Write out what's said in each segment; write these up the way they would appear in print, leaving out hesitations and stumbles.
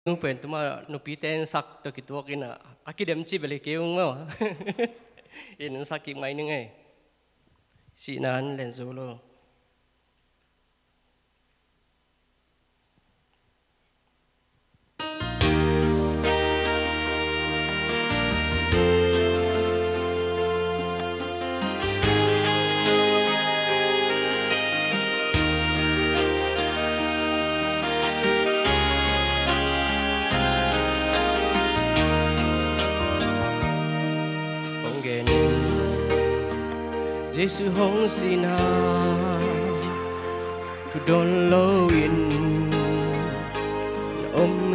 nung pen tuma nupiten sak to kituak ina akidem chi beli keung mo in sakik mai ni ngai si nan len zolo Giêsu hong sina tu don lo in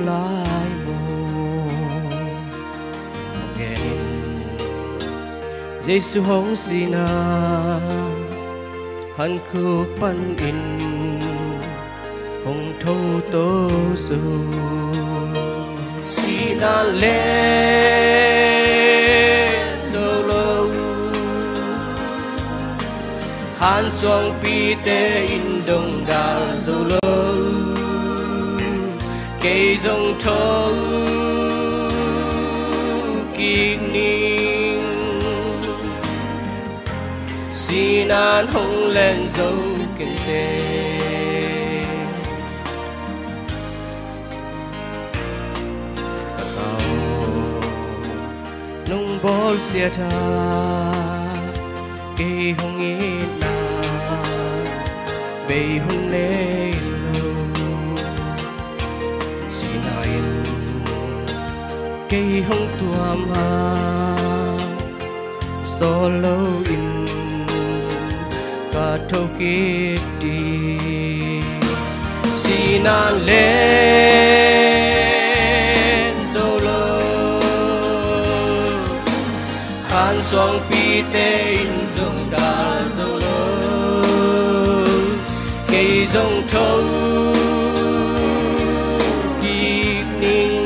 lai mo again Giêsu hong sina han khu pan in hong thâu tô su sina le han xuông pi tê in dòng đào dâu lâu cây dòng thâu kỳ ninh xin an hồng lên dâu kinh tế nung bol xia ta cây hồng yên bay hôn lê lâu xin anh cây hông tuam ha so lâu in cả thâu kết đi xin anh lên dâu lâu han xoang pi tê in dung đà dâu lâu cây dòng thâu kỳ ninh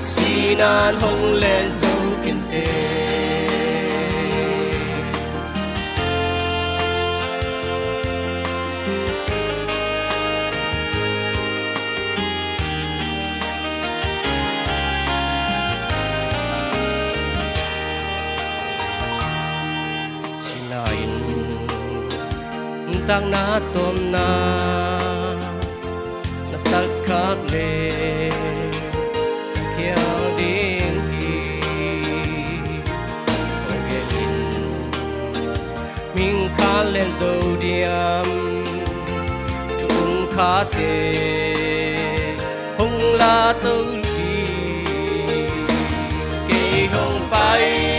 xin an hồng lên dấu kinh tế tang na tom na sắc khắc lệ khéo điên hi ogin mình khá lên dâu điam chung khá tê hông la tâu đi cây hồng bay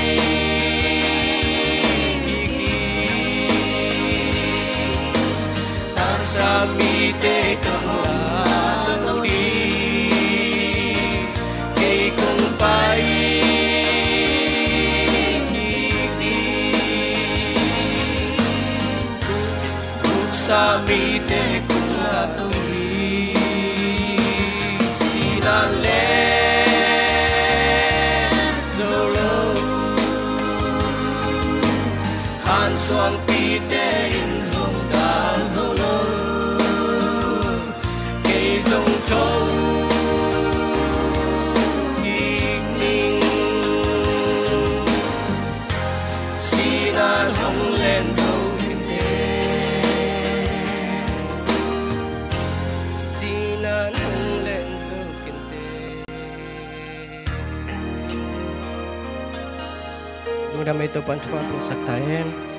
mi te kahla tau đi cây cùng bay đi sa mi te kahla tau đi xin an lên dâu lâu han xoang pi te in dung đà dâu lâu dòng thâu kỳ ninh xin an hồng lên dấu kinh tế xin an hồng lên dấu kinh tế đừng đam mê tôi bắn chuan thuộc sắc thái em